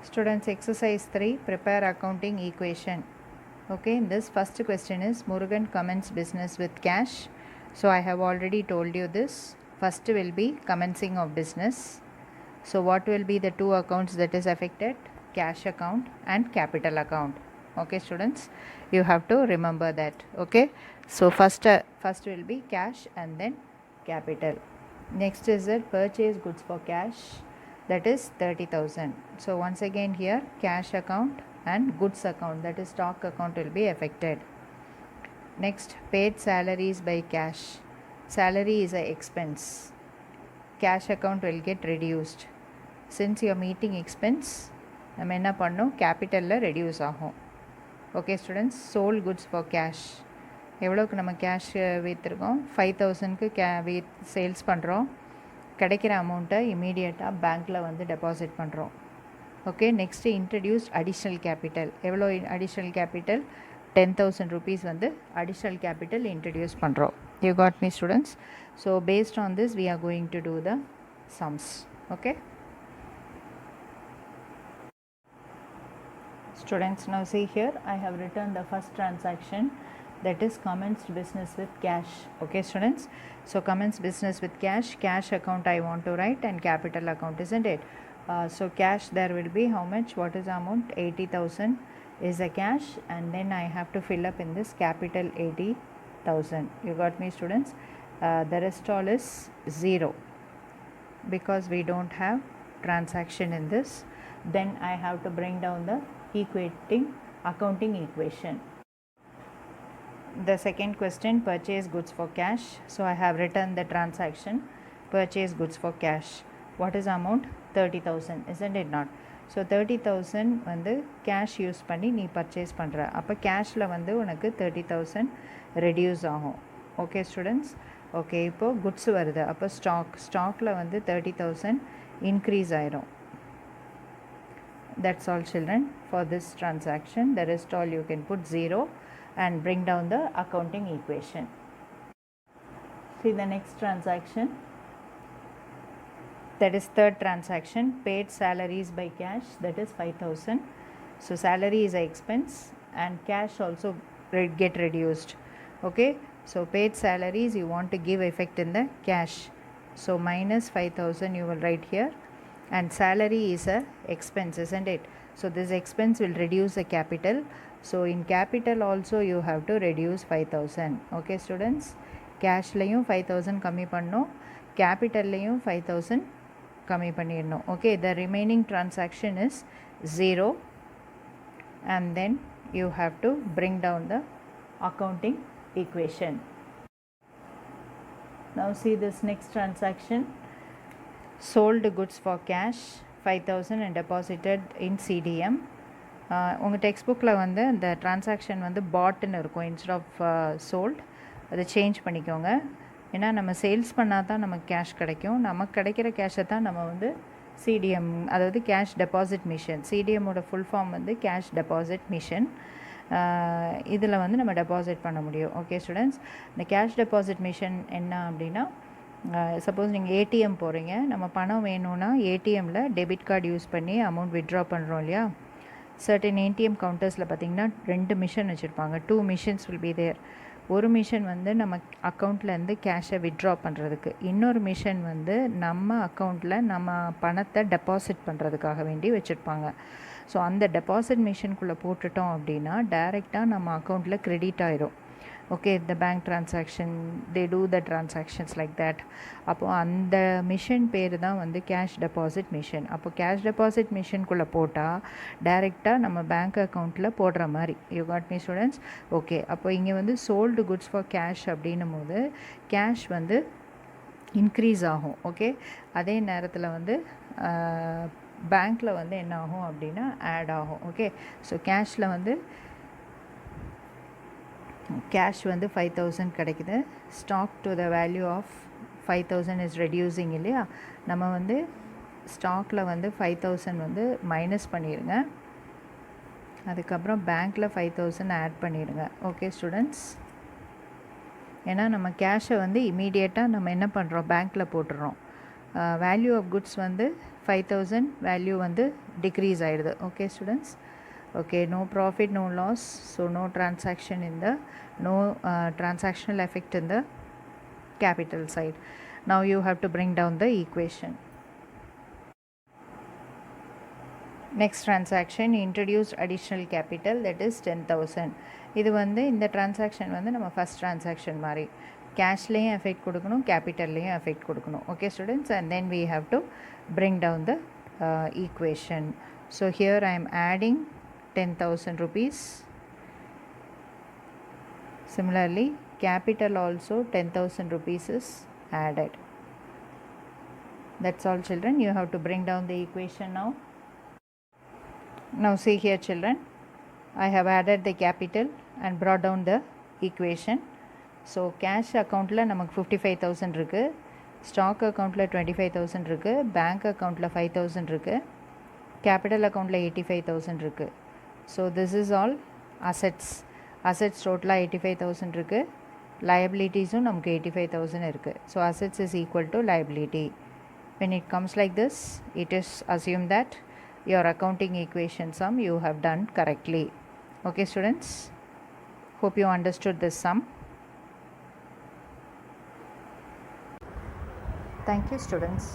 Students, exercise 3, prepare accounting equation. Okay, in this first question is Murugan commence business with cash. So I have already told you this. First will be commencing of business. So what will be the two accounts that is affected? Cash account and capital account. Okay, students, you have to remember that. Okay, so first will be cash and then capital. Next is that purchase goods for cash, that is 30,000. So once again here cash account and goods account, that is stock account, will be affected. Next, paid salaries by cash. Salary is a expense. Cash account will get reduced. Since you are meeting expense, நம்ம என்ன பண்ணோம், கேபிட்டலில் reduce ஆகும். Okay students, sold goods for cash. எவ்வளோக்கு நம்ம cash விற்றுருக்கோம்? 5,000க்கு sales பண்ணுறோம். கிடைக்கிற அமௌண்ட்டை இமீடியட்டாக பேங்க்கில் வந்து டெபாசிட் பண்ணுறோம். Okay, next introduced additional capital. எவ்வளோ அடிஷ்னல் கேபிட்டல்? 10,000 rupees வந்து அடிஷ்னல் கேபிட்டல் இன்ட்ரடியூஸ் பண்ணுறோம். You got me students? So based on this we are going to do the sums. Okay students, now see here I have written the first transaction, that is commenced business with cash. Okay students, so commenced business with cash. Cash account I want to write and capital account, isn't it? So cash, there will be how much? What is the amount? 80,000 is a cash, and then I have to fill up in this capital 80,000. You got me students? The rest all is 0 because we don't have transaction in this. Then I have to bring down the equating accounting equation. The second question, purchase goods for cash. So I have written the transaction, purchase goods for cash. What is the amount? 30,000, isn't it not? So 30,000 வந்து cash use பண்ணி நீ purchase பண்ணுற. அப்போ கேஷில் வந்து உனக்கு 30,000 reduce ஆகும். Okay students? Okay, இப்போது goods வருது. அப்போ ஸ்டாக்கில் வந்து 30,000 இன்க்ரீஸ் ஆயிரும். That's all children for this transaction. The rest all you can put 0 and bring down the accounting equation. See the next transaction, that is third transaction, paid salaries by cash, that is 5,000. So salary is an expense and cash also get reduced. Okay, so paid salaries you want to give effect in the cash, so minus 5,000 you will write here, and salary is a expense, isn't it? So this expense will reduce the capital. So in capital also you have to reduce 5,000. Okay students, cash layum 5,000 கம்மி பண்ணோம், கேபிட்டல்லையும் 5,000 கம்மி பண்ணிடணும். Okay, the remaining transaction is 0, and then you have to bring down the accounting equation. Now see this next transaction, sold goods for cash 5,000 and deposited in CDM. உங்கள் text புக்கில் வந்து அந்த transaction வந்து பாட்னு இருக்கும் இன்ஸ்டெட் ஆஃப் சோல்ட். அதை change பண்ணிக்கோங்க. ஏன்னா நம்ம சேல்ஸ் பண்ணால் தான் நமக்கு கேஷ் கிடைக்கும். நமக்கு கிடைக்கிற கேஷை தான் நம்ம வந்து சிடிஎம், அதாவது கேஷ் டெபாசிட் மிஷன். சிடிஎம்மோட ஃபுல் ஃபார்ம் வந்து கேஷ் டெபாசிட் மிஷன். இதில் வந்து நம்ம டெபாசிட் பண்ண முடியும். ஓகே ஸ்டூடெண்ட்ஸ், இந்த கேஷ் டெபாசிட் மிஷன் என்ன அப்படின்னா, சப்போஸ் நீங்கள் ஏடிஎம் போகிறீங்க, நம்ம பணம் வேணும்னா ஏடிஎம்மில் டெபிட் கார்டு யூஸ் பண்ணி அமௌண்ட் வித்ட்ரா பண்ணுறோம் இல்லையா? சர்டன் ஏடிஎம் கவுண்டர்ஸில் பார்த்திங்கன்னா 2 மிஷின் வச்சுருப்பாங்க. 2 மிஷின்ஸ் வில் பி தேர். ஒரு மிஷின் வந்து நம்ம அக்கௌண்ட்லேருந்து கேஷை வித்ட்ரா பண்ணுறதுக்கு, இன்னொரு மிஷின் வந்து நம்ம அக்கௌண்ட்டில் நம்ம பணத்தை டெபாசிட் பண்ணுறதுக்காக வேண்டி வச்சுருப்பாங்க. ஸோ அந்த டெபாசிட் மிஷின்குள்ளே போட்டுட்டோம் அப்படின்னா டைரெக்டாக நம்ம அக்கௌண்ட்டில் க்ரெடிட் ஆயிடும். Okay, the bank transaction, they do the transactions like that. அப்போது அந்த மிஷின் பேர் தான் வந்து கேஷ் டெபாசிட் மிஷின். அப்போ கேஷ் டெபாசிட் மிஷின்குள்ளே போட்டால் டைரெக்டாக நம்ம பேங்க் அக்கௌண்ட்டில் போடுற மாதிரி. You got me students? Okay, அப்போ இங்கே வந்து சோல்டு குட்ஸ் ஃபார் கேஷ் அப்படின்னும் போது கேஷ் வந்து இன்க்ரீஸ் ஆகும். ஓகே, அதே நேரத்தில் வந்து பேங்க்கில் வந்து என்ன ஆகும் அப்படின்னா ஆட் ஆகும். ஓகே, ஸோ கேஷில் வந்து கேஷ் வந்து 5,000 கிடைக்குது. Stock to the value of 5,000 is reducing இல்லையா? நம்ம வந்து ஸ்டாக்கில் வந்து 5,000 வந்து மைனஸ் பண்ணிடுங்க. அதுக்கப்புறம் பேங்க்கில் 5,000 ஆட் பண்ணிடுங்க. ஓகே ஸ்டூடெண்ட்ஸ், ஏன்னா நம்ம கேஷை வந்து இமீடியட்டாக நம்ம என்ன பண்ணுறோம், பேங்க்கில் போட்டுடுறோம். வேல்யூ ஆஃப் குட்ஸ் வந்து 5000 வேல்யூ வந்து டிக்ரீஸ் ஆகிடுது. Okay students, okay, no profit, no loss, so no transaction in the transactional effect in the capital side. Now you have to bring down the equation. Next transaction, introduced additional capital, that is 10,000. இது வந்து இந்த transaction வந்து நம்ம first transaction மாதிரி கேஷ்லேயும் effect கொடுக்கணும், கேபிட்டல்லையும் effect கொடுக்கணும். Okay students, and then we have to bring down the equation. So here I am adding 10,000 rupees. Similarly, capital also 10,000 rupees is added. That's all children. You have to bring down the equation now. Now see here children, I have added the capital and brought down the equation. So cash accountல நமக்கு 55,000 இருக்கு, stock accountல 25,000 இருக்கு, bank accountல 5,000 இருக்கு, capital accountல 85,000 இருக்கு. So this is all assets. Assets total 85,000 இருக்கு, liabilitiesம் நமக்கு 85,000 இருக்கு. So assets is equal to liability. When it comes like this, it is assumed that your accounting equation sum you have done correctly. Okay students, hope you understood this sum. Thank you students.